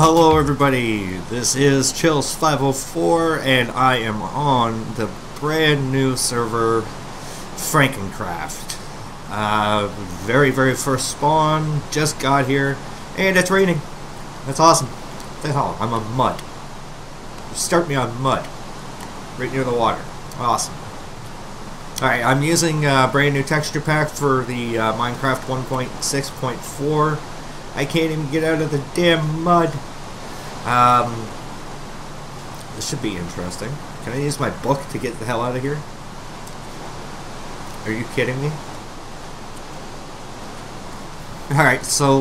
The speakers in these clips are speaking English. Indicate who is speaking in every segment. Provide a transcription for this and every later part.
Speaker 1: Hello everybody, this is Chills504 and I am on the brand new server FrankenCraft. Very first spawn, just got here, and it's raining. That's awesome. What the hell, I'm on mud. Start me on mud, right near the water. Awesome. Alright, I'm using a brand new texture pack for the Minecraft 1.6.4. I can't even get out of the damn mud. This should be interesting. Can I use my book to get the hell out of here? Are you kidding me? Alright, so,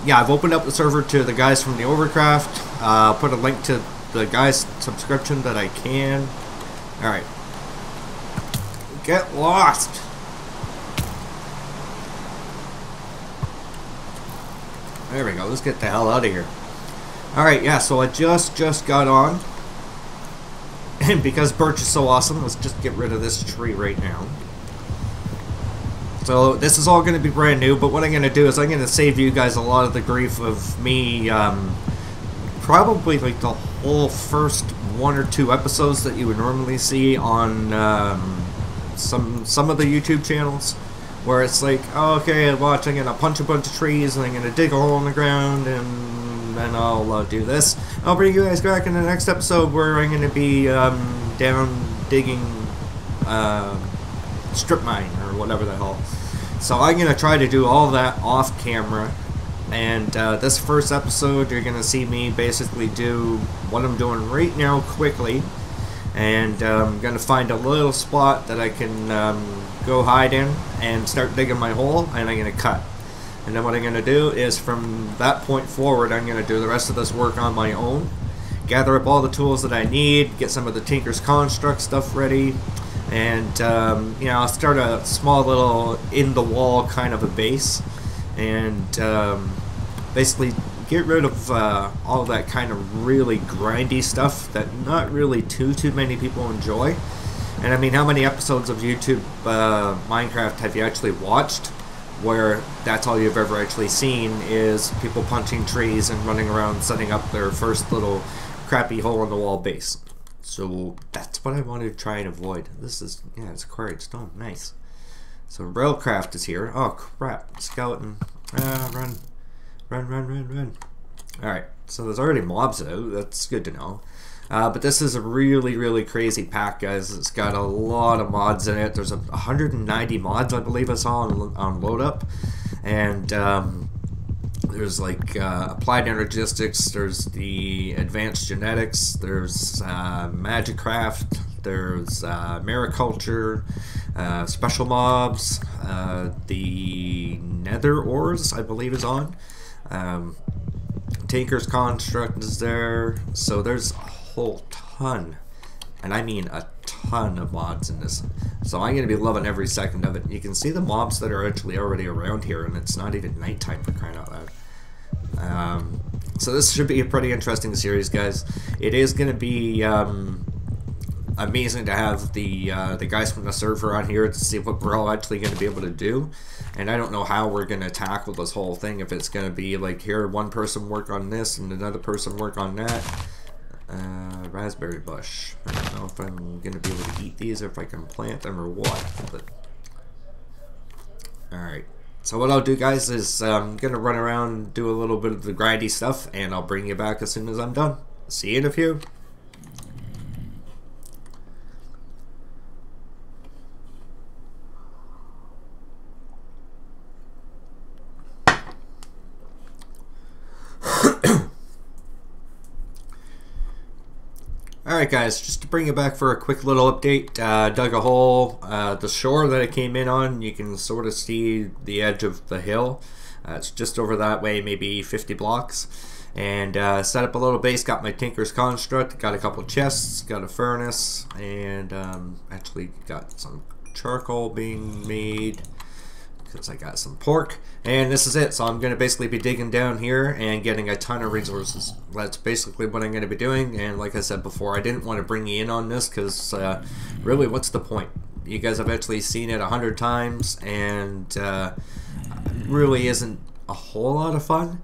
Speaker 1: yeah, I've opened up the server to the guys from the OverCraft. Put a link to the guys' subscription that I can. Alright. Get lost! There we go, let's get the hell out of here. Alright, yeah, so I just got on. And because Birch is so awesome, let's just get rid of this tree right now. So this is all going to be brand new, but what I'm going to do is I'm going to save you guys a lot of the grief of me, probably like the whole first 1 or 2 episodes that you would normally see on some of the YouTube channels. Where it's like, oh, okay, I'm going to punch a bunch of trees, and I'm going to dig a hole in the ground, and then I'll do this. I'll bring you guys back in the next episode where I'm going to be down digging strip mine, or whatever the hell. So I'm going to try to do all that off camera, and this first episode, you're going to see me basically do what I'm doing right now quickly, and I'm going to find a little spot that I can go hide in and start digging my hole, and I'm going to cut. And then what I'm going to do is from that point forward, I'm going to do the rest of this work on my own, gather up all the tools that I need, get some of the Tinker's Construct stuff ready, and you know, I'll start a small little in the wall kind of a base, and basically get rid of all that kind of really grindy stuff that not really too many people enjoy. And I mean, how many episodes of YouTube Minecraft have you actually watched where that's all you've ever actually seen is people punching trees and running around setting up their first little crappy hole in the wall base? So that's what I wanted to try and avoid. This is, yeah, it's quarried stone, nice. So Railcraft is here. Oh crap, skeleton, run. Alright, so there's already mobs out, that's good to know. But this is a really crazy pack, guys. It's got a lot of mods in it. There's 190 mods, I believe I saw on Load Up. And there's like Applied Energistics, there's the Advanced Genetics, there's Magicraft, there's Mariculture, Special Mobs, the Nether Ores, I believe is on. Tinker's Construct is there. So there's a whole ton, and I mean a ton of mods in this. So I'm going to be loving every second of it. You can see the mobs that are actually already around here, and it's not even nighttime, for crying out loud. So this should be a pretty interesting series, guys. It is going to be amazing to have the guys from the server on here to see what we're all actually going to be able to do. And I don't know how we're going to tackle this whole thing, if it's going to be like, here, one person work on this and another person work on that. Raspberry bush. I don't know if I'm going to be able to eat these or if I can plant them or what. But alright. So what I'll do, guys, is I'm going to run around, do a little bit of the grindy stuff, and I'll bring you back as soon as I'm done. See you in a few. Alright guys, just to bring you back for a quick little update, dug a hole. The shore that I came in on, you can sort of see the edge of the hill. It's just over that way, maybe 50 blocks. And set up a little base, got my Tinker's Construct, got a couple chests, got a furnace, and actually got some charcoal being made, because I got some pork. And this is it. So I'm going to basically be digging down here and getting a ton of resources. That's basically what I'm going to be doing. And like I said before, I didn't want to bring you in on this because really, what's the point? You guys have actually seen it 100 times, and really isn't a whole lot of fun.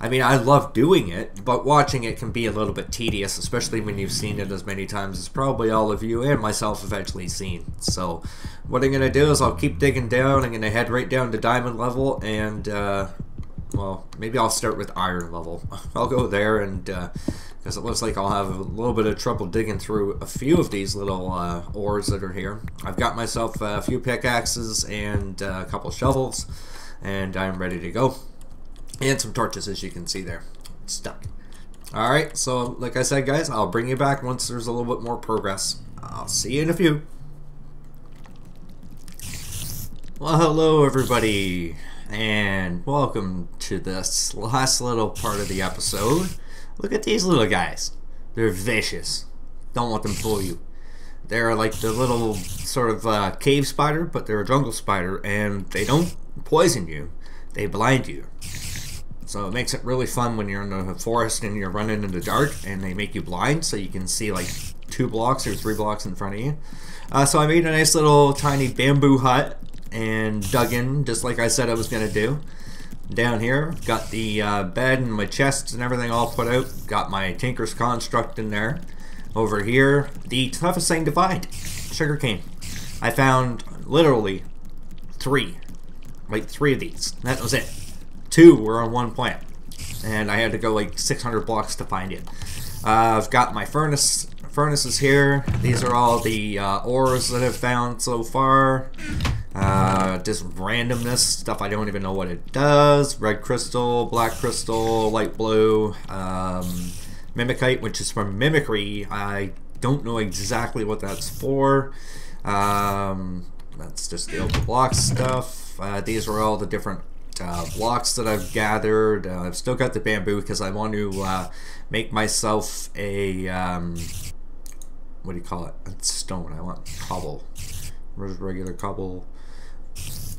Speaker 1: I mean, I love doing it, but watching it can be a little bit tedious, especially when you've seen it as many times as probably all of you and myself have actually seen. So what I'm going to do is I'll keep digging down. I'm going to head right down to diamond level, and, well, maybe I'll start with iron level. I'll go there, and, because it looks like I'll have a little bit of trouble digging through a few of these little ores that are here. I've got myself a few pickaxes and a couple shovels, and I'm ready to go. And some torches, as you can see there. Stuck. Alright, so like I said, guys, I'll bring you back once there's a little bit more progress. I'll see you in a few. Well, hello everybody, and welcome to this last little part of the episode. Look at these little guys. They're vicious. Don't let them fool you. They're like the little sort of cave spider, but they're a jungle spider, and they don't poison you. They blind you. So it makes it really fun when you're in the forest and you're running in the dark and they make you blind so you can see like 2 blocks or 3 blocks in front of you. So I made a nice little tiny bamboo hut and dug in just like I said I was going to do. Down here, got the bed and my chests and everything all put out. Got my Tinker's Construct in there. Over here, the toughest thing to find, sugarcane. I found literally 3. Like 3 of these. That was it. 2 were on 1 plant, and I had to go like 600 blocks to find it. I've got my furnaces here. These are all the ores that I've found so far. Just randomness, stuff I don't even know what it does. Red crystal, black crystal, light blue, mimicite, which is from mimicry. I don't know exactly what that's for. That's just the open block stuff. These are all the different blocks that I've gathered. I've still got the bamboo because I want to make myself a what do you call it? It's stone. I want cobble. Where's regular cobble?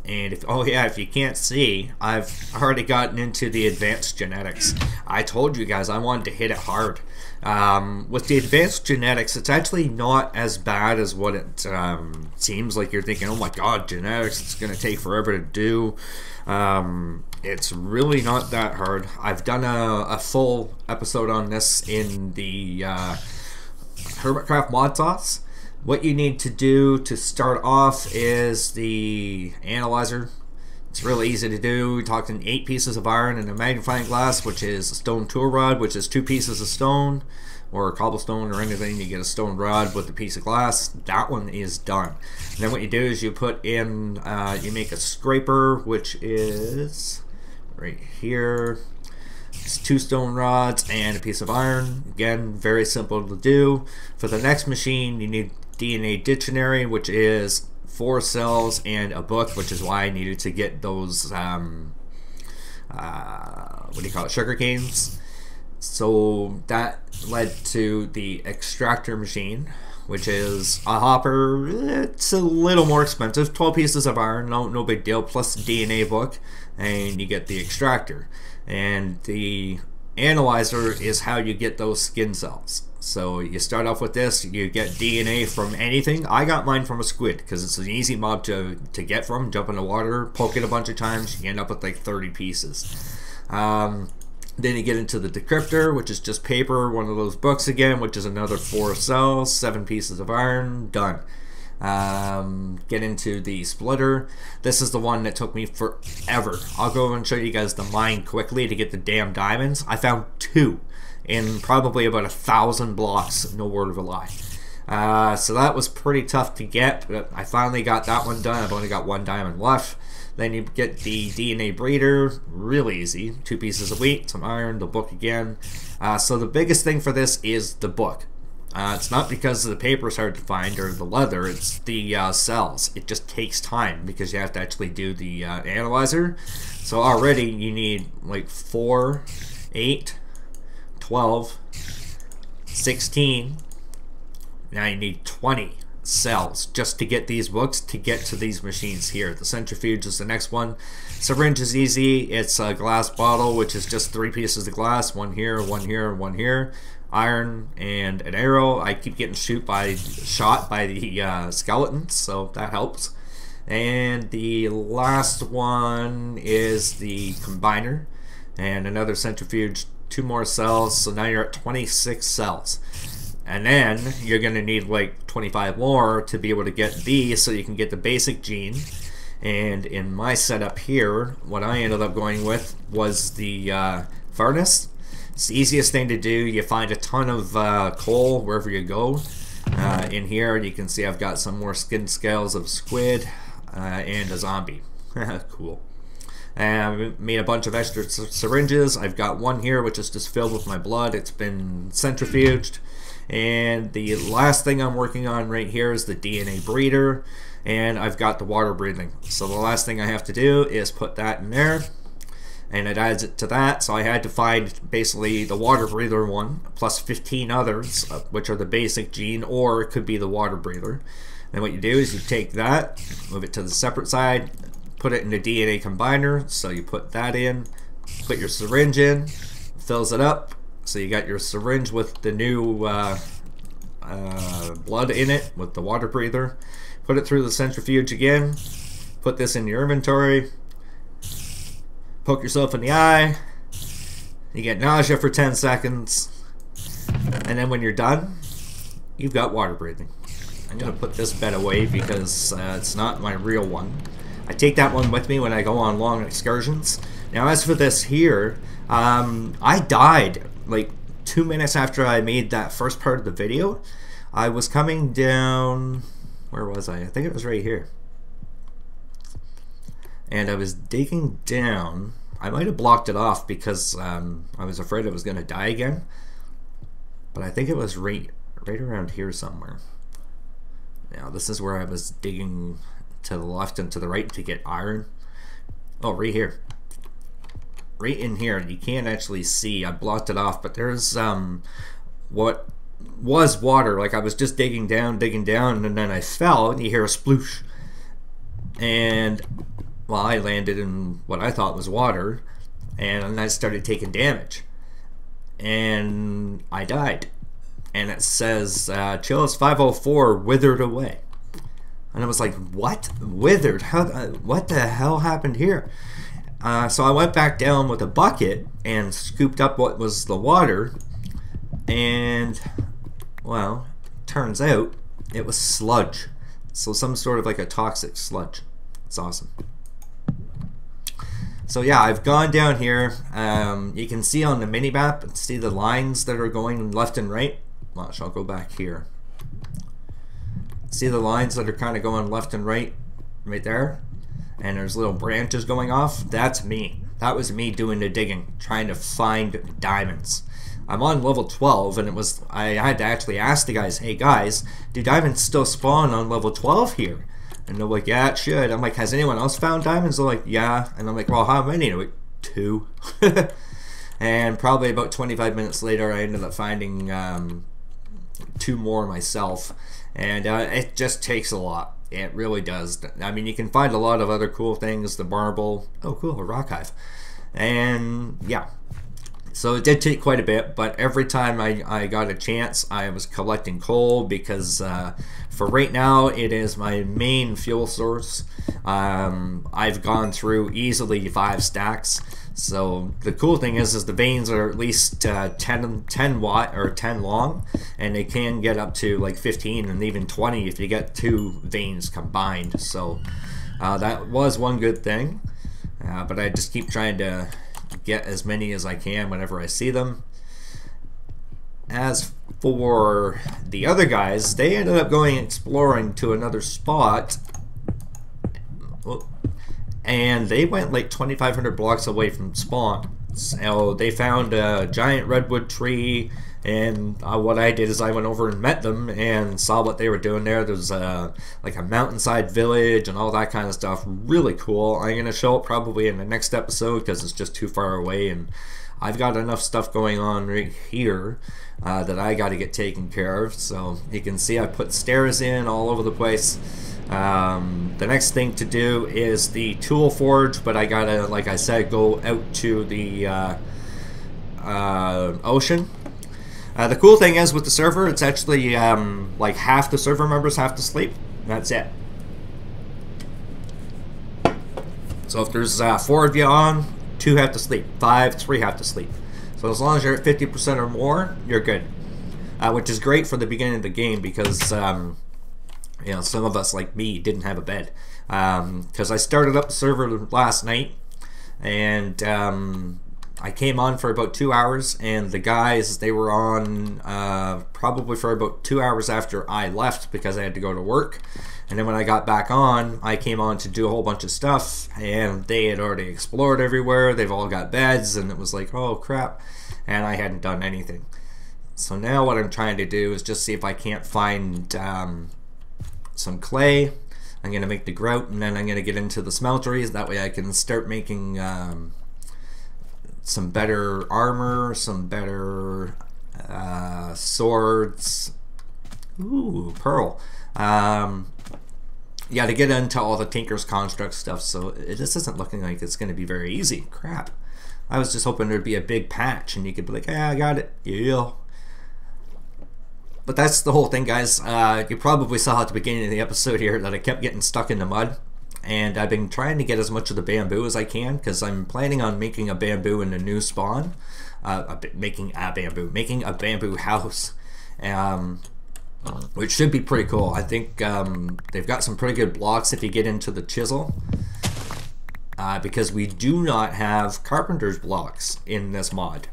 Speaker 1: And if if you can't see, I've already gotten into the advanced genetics. I told you guys I wanted to hit it hard. With the advanced genetics, it's actually not as bad as what it seems like. You're thinking, oh my god, genetics, it's going to take forever to do. It's really not that hard. I've done a full episode on this in the OverCraft mod sauce. What you need to do to start off is the analyzer. It's really easy to do. We're talking 8 pieces of iron and a magnifying glass, which is a stone tool rod, which is 2 pieces of stone or cobblestone or anything. You get a stone rod with a piece of glass. That one is done. And then what you do is you put in, you make a scraper, which is right here. It's 2 stone rods and a piece of iron. Again, very simple to do. For the next machine, you need DNA dictionary, which is 4 cells and a book, which is why I needed to get those what do you call it, sugar canes. So that led to the extractor machine, which is a hopper. It's a little more expensive, 12 pieces of iron, no big deal, plus DNA book, and you get the extractor. And the analyzer is how you get those skin cells. So you start off with this, you get DNA from anything. I got mine from a squid because it's an easy mob to get from. Jump in the water, poke it a bunch of times, you end up with like 30 pieces. Then you get into the decryptor, which is just paper, one of those books again, which is another 4 cells, 7 pieces of iron, done. Get into the splitter. This is the one that took me forever. I'll go and show you guys the mine quickly to get the damn diamonds. I found 2 in probably about 1,000 blocks, no word of a lie. So that was pretty tough to get, but I finally got that one done. I've only got 1 diamond left. Then you get the DNA breeder, really easy. 2 pieces of wheat, some iron, the book again. So the biggest thing for this is the book. It's not because the paper is hard to find or the leather, it's the cells. It just takes time because you have to actually do the analyzer. So already you need like 4, 8, 12, 16. Now you need 20 cells just to get these books, to get to these machines here. The centrifuge is the next one. Syringe is easy. It's a glass bottle, which is just 3 pieces of glass, 1 here, 1 here, 1 here. Iron and an arrow. I keep getting shot by the skeletons, so that helps. And the last one is the combiner. and another centrifuge, 2 more cells, so now you're at 26 cells. And then you're going to need like 25 more to be able to get these so you can get the basic gene. And in my setup here, what I ended up going with was the furnace. It's the easiest thing to do. You find a ton of coal wherever you go. In here you can see I've got some more skin scales of squid and a zombie. Cool. And I made a bunch of extra syringes. I've got one here which is just filled with my blood. It's been centrifuged. And the last thing I'm working on right here is the DNA breeder, and I've got the water breathing. So the last thing I have to do is put that in there, and it adds it to that. So I had to find basically the water breather one plus 15 others, which are the basic gene, or it could be the water breather. Then what you do is you take that, move it to the separate side, put it in the DNA combiner. So you put that in, put your syringe in, fills it up. So you got your syringe with the new blood in it with the water breather. Put it through the centrifuge again. Put this in your inventory. Poke yourself in the eye. You get nausea for 10 seconds. And then when you're done, you've got water breathing. I'm going to put this bed away because it's not my real one. I take that one with me when I go on long excursions. Now as for this here, I died like 2 minutes after I made that first part of the video. I was coming down, where was I? I think it was right here. And I was digging down. I might have blocked it off because I was afraid I was going to die again. But I think it was right around here somewhere. Now this is where I was digging to the left and to the right to get iron. Oh, right here. Right in here, you can't actually see. I blocked it off, but there's what was water. Like I was just digging down, and then I fell, and you hear a sploosh. And well, I landed in what I thought was water, and I started taking damage, and I died. And it says Chills 504 withered away, and I was like, "What? Withered? How? What the hell happened here?" So I went back down with a bucket and scooped up what was the water, and well, turns out it was sludge. So some sort of like a toxic sludge. It's awesome. So yeah, I've gone down here. You can see on the mini map, see the lines that are going left and right. Watch, I'll go back here. See the lines that are kind of going left and right there? And there's little branches going off. That's me. That was me doing the digging, trying to find diamonds. I'm on level 12, and I had to actually ask the guys, hey guys, do diamonds still spawn on level 12 here? And they're like, yeah, it should. I'm like, has anyone else found diamonds? They're like, yeah. And I'm like, well, how many? They're like, 2. And probably about 25 minutes later, I ended up finding 2 more myself. And it just takes a lot. It really does. I mean, you can find a lot of other cool things. The marble. Oh, cool. A rock hive. And yeah. So it did take quite a bit, but every time I got a chance, I was collecting coal because for right now, it is my main fuel source. I've gone through easily 5 stacks. So the cool thing is the veins are at least 10 watt or 10 long, and they can get up to like 15 and even 20 if you get 2 veins combined. So that was one good thing, but I just keep trying to get as many as I can whenever I see them. As for the other guys, they ended up going exploring to another spot. And they went like 2,500 blocks away from spawn. So they found a giant redwood tree, and what I did is I went over and met them and saw what they were doing there. There's like a mountainside village and all that kind of stuff. Really cool. I'm going to show it probably in the next episode because it's just too far away, and I've got enough stuff going on right here that I got to get taken care of. So you can see I put stairs in all over the place. The next thing to do is the tool forge, but I gotta, like I said, go out to the ocean. The cool thing is with the server, it's actually like half the server members have to sleep. That's it. So if there's 4 of you on, 2 have to sleep. 5, 3 have to sleep. So as long as you're at 50% or more, you're good. Which is great for the beginning of the game because, you know, some of us like me didn't have a bed. Because I started up the server last night, and I came on for about 2 hours, and the guys, they were on probably for about 2 hours after I left because I had to go to work. And then when I got back on, I came on to do a whole bunch of stuff, and they had already explored everywhere. They've all got beds, and it was like, oh crap, and I hadn't done anything. So now what I'm trying to do is just see if I can't find some clay. I'm going to make the grout, and then I'm going to get into the smelteries. That way I can start making some better armor, some better swords. Ooh, pearl. Yeah, to get into all the Tinker's Construct stuff, so this isn't looking like it's going to be very easy. Crap. I was just hoping there'd be a big patch, and you could be like, yeah, I got it. Yeah. But that's the whole thing, guys. You probably saw at the beginning of the episode here that I kept getting stuck in the mud. And I've been trying to get as much of the bamboo as I can, because I'm planning on making a bamboo in the new spawn. Making a bamboo house. Which should be pretty cool. I think they've got some pretty good blocks if you get into the chisel. Because we do not have carpenter's blocks in this mod.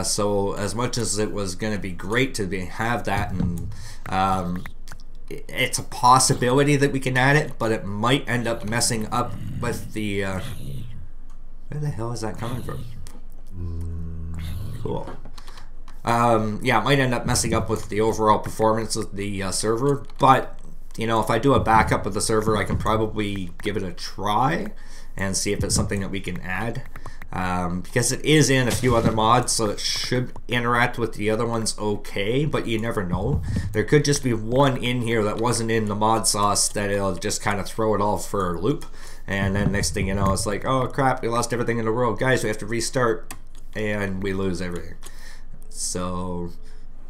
Speaker 1: So as much as it was going to be great to have that, and it's a possibility that we can add it, but it might end up messing up with the where the hell is that coming from? Cool. Yeah, it might end up messing up with the overall performance of the server, but you know, if I do a backup of the server, I can probably give it a try and see if it's something that we can add. Because it is in a few other mods, so it should interact with the other ones okay, but you never know. There could just be one in here that wasn't in the mod sauce that it'll just kind of throw it all for a loop, and then next thing you know, it's like, oh crap, we lost everything in the world, guys, we have to restart, and we lose everything. So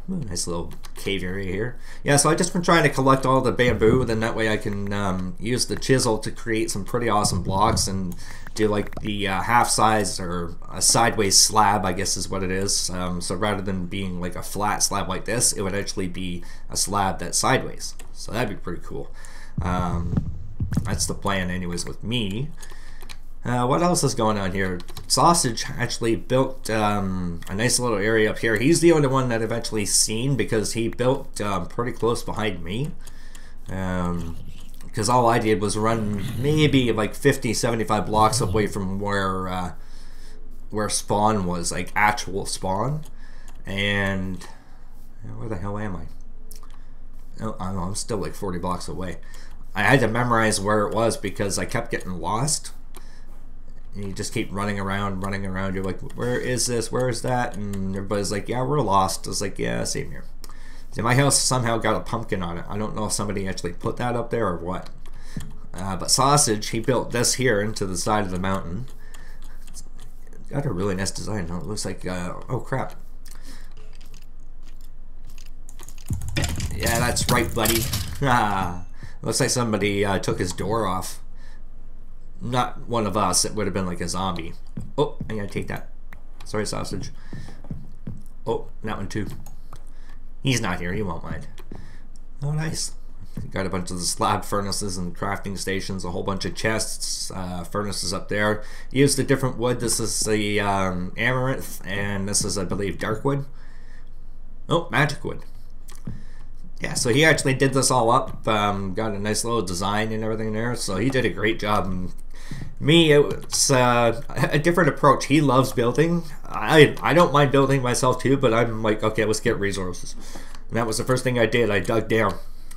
Speaker 1: nice little cave area here. Yeah, so I've just been trying to collect all the bamboo, then that way I can use the chisel to create some pretty awesome blocks and do like the half size or a sideways slab, I guess is what it is. So rather than being like a flat slab like this, it would actually be a slab that's sideways. So that'd be pretty cool. That's the plan anyways with me. What else is going on here? Sausage actually built a nice little area up here. He's the only one that I've actually seen because he built pretty close behind me. Because all I did was run maybe like 50-75 blocks away from where spawn was, like actual spawn. And where the hell am I? Oh, I don't know, I'm still like 40 blocks away. I had to memorize where it was because I kept getting lost. And you just keep running around. You're like, where is this? Where is that? And everybody's like, yeah, we're lost. I was like, yeah, same here. See, my house somehow got a pumpkin on it. I don't know if somebody actually put that up there or what. But Sausage, he built this here into the side of the mountain. It's got a really nice design. It looks like, oh crap. Yeah, that's right, buddy. Looks like somebody took his door off. Not one of us, it would have been like a zombie. Oh, I gotta take that. Sorry, Sausage. Oh, that one too. He's not here, he won't mind. Oh, nice. Got a bunch of the slab furnaces and crafting stations, a whole bunch of chests, furnaces up there. Used a different wood. This is the amaranth, and this is, I believe, dark wood. Oh, magic wood. Yeah, so he actually did this all up. Got a nice little design and everything there, so he did a great job. Me, it was a different approach. He loves building. I don't mind building myself too, but I'm like, okay, let's get resources. And that was the first thing I did. I dug down.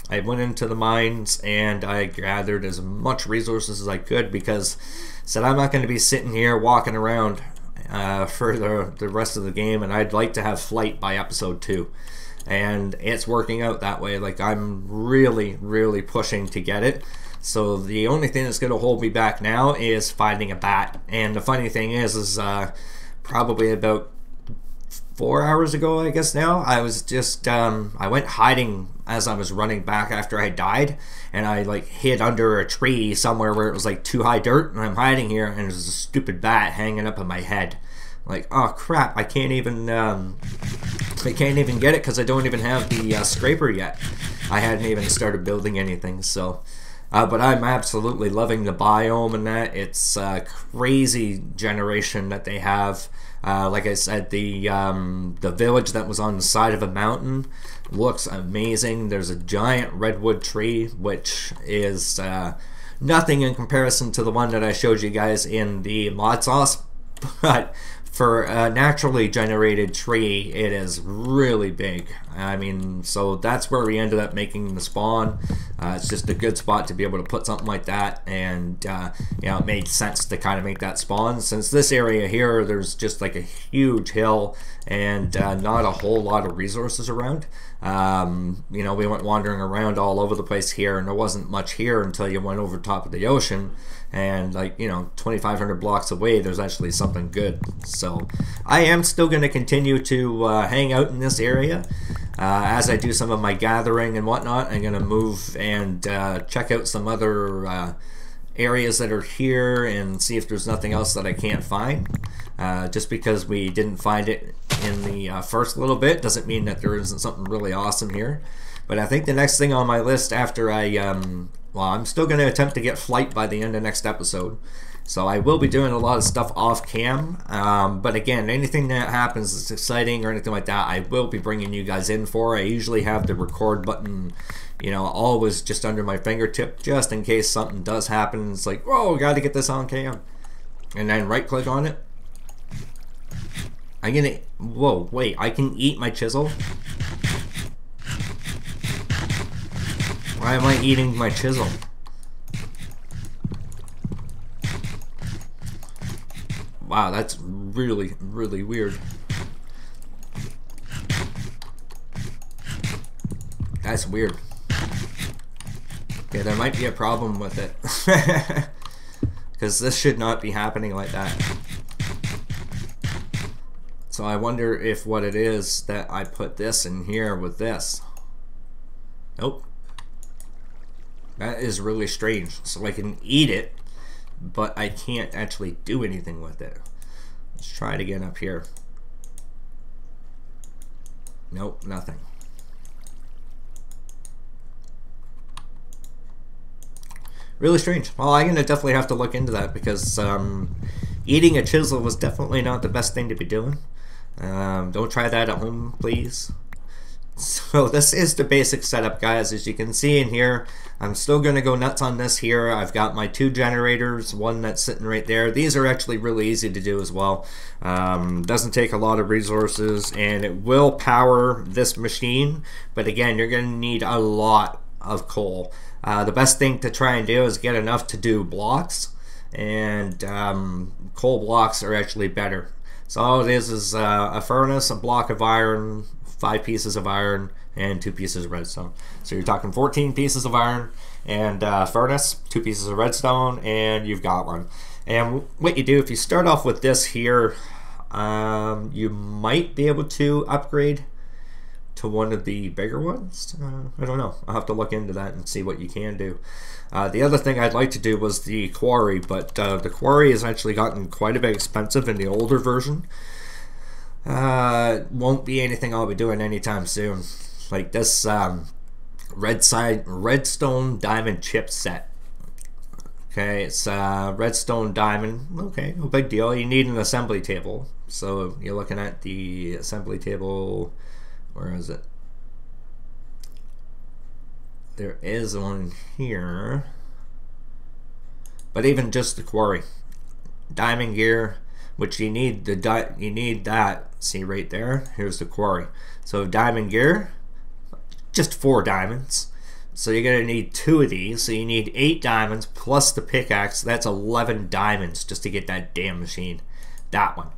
Speaker 1: I went into the mines and I gathered as much resources as I could because I said I'm not going to be sitting here walking around for the rest of the game, and I'd like to have flight by episode 2. And it's working out that way. Like, I'm really pushing to get it. So the only thing that's going to hold me back now is finding a bat. And the funny thing is probably about 4 hours ago, I guess now. I was just, I went hiding as I was running back after I died, and I like hid under a tree somewhere where it was like too high dirt, and I'm hiding here, and there's a stupid bat hanging up on my head. Like, oh crap, I can't even get it because I don't even have the scraper yet. I hadn't even started building anything, so... but I'm absolutely loving the biome and that. It's a crazy generation that they have. Like I said, the village that was on the side of a mountain looks amazing. There's a giant redwood tree, which is nothing in comparison to the one that I showed you guys in the mod sauce. But for a naturally generated tree, it is really big. I mean, so that's where we ended up making the spawn. It's just a good spot to be able to put something like that, and you know, it made sense to kind of make that spawn. Since this area here, there's just like a huge hill and not a whole lot of resources around. You know, we went wandering around all over the place here, and there wasn't much here until you went over top of the ocean. And like, you know, 2,500 blocks away, there's actually something good. So I am still going to continue to hang out in this area. As I do some of my gathering and whatnot, I'm going to move and check out some other areas that are here and see if there's nothing else that I can't find. Just because we didn't find it in the first little bit doesn't mean that there isn't something really awesome here. But I think the next thing on my list after well, I'm still going to attempt to get flight by the end of next episode. So I will be doing a lot of stuff off cam. But again, anything that happens that's exciting or anything like that, I will be bringing you guys in for. I usually have the record button, you know, always just under my fingertip, just in case something does happen. It's like, whoa, got to get this on cam. And then right click on it. I'm going to, whoa, wait, I can eat my chisel? Why am I eating my chisel? Wow, that's really, really weird. That's weird. Okay, there might be a problem with it. Because this should not be happening like that. So I wonder if what it is that I put this in here with this. Nope. That is really strange. So I can eat it, but I can't actually do anything with it. Let's try it again up here. Nope, nothing. Really strange. Well, I'm going to definitely have to look into that because eating a chisel was definitely not the best thing to be doing. Don't try that at home, please. So this is the basic setup, guys. As you can see in here, I'm still going to go nuts on this here. I've got my 2 generators, one that's sitting right there. These are actually really easy to do as well. Doesn't take a lot of resources, and it will power this machine. But again, you're going to need a lot of coal. The best thing to try and do is get enough to do blocks, and coal blocks are actually better. So all it is a furnace, a block of iron, 5 pieces of iron, and 2 pieces of redstone. So you're talking 14 pieces of iron and furnace, 2 pieces of redstone, and you've got one. And what you do, if you start off with this here, you might be able to upgrade to one of the bigger ones. I don't know. I'll have to look into that and see what you can do. The other thing I'd like to do was the quarry, but the quarry has actually gotten quite a bit expensive in the older version. Won't be anything I'll be doing anytime soon. Like this redstone diamond chip set. Okay, it's redstone diamond. Okay, no big deal. You need an assembly table. So you're looking at the assembly table. Where is it? There is one here. But even just the quarry, diamond gear, which you need you need that. See right there. Here's the quarry. So diamond gear, just 4 diamonds. So you're gonna need 2 of these. So you need 8 diamonds plus the pickaxe. That's 11 diamonds just to get that damn machine. That one.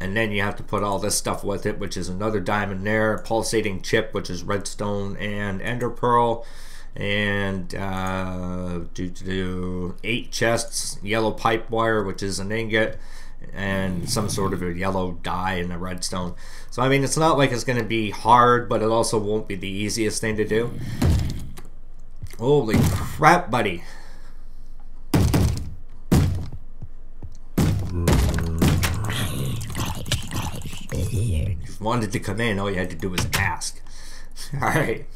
Speaker 1: And then you have to put all this stuff with it, which is another diamond there, pulsating chip, which is redstone and ender pearl, and 8 chests, yellow pipe wire, which is an ingot, and some sort of a yellow dye and a redstone. So I mean, it's not like it's going to be hard, but it also won't be the easiest thing to do. Holy crap, buddy. If you wanted to come in, all you had to do was ask. Alright.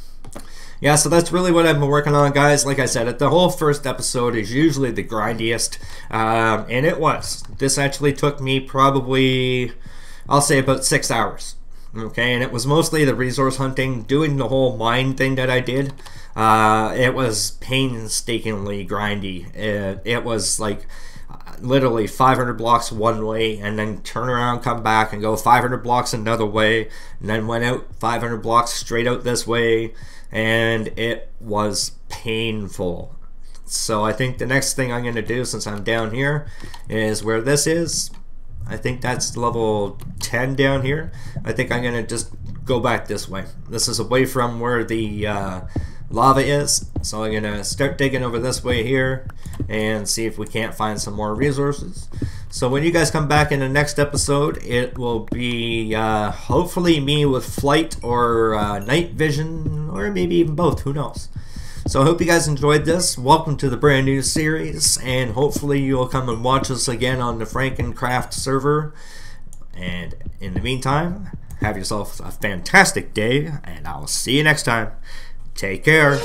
Speaker 1: Yeah, so that's really what I've been working on, guys. Like I said, the whole first episode is usually the grindiest. And it was. This actually took me probably, I'll say about 6 hours. Okay, and it was mostly the resource hunting, doing the whole mine thing that I did. It was painstakingly grindy. It was like literally 500 blocks one way, and then turn around, come back, and go 500 blocks another way, and then went out 500 blocks straight out this way, and it was painful. So I think the next thing I'm going to do, since I'm down here, is where this is. I think that's level 10 down here. I think I'm going to just go back this way. This is away from where the lava is, so I'm gonna start digging over this way here and see if we can't find some more resources. So when you guys come back in the next episode, it will be hopefully me with flight or night vision, or maybe even both, who knows. So I hope you guys enjoyed this. Welcome to the brand new series, and hopefully you'll come and watch us again on the FrankenCraft server. And in the meantime, have yourself a fantastic day, and I'll see you next time. Take care.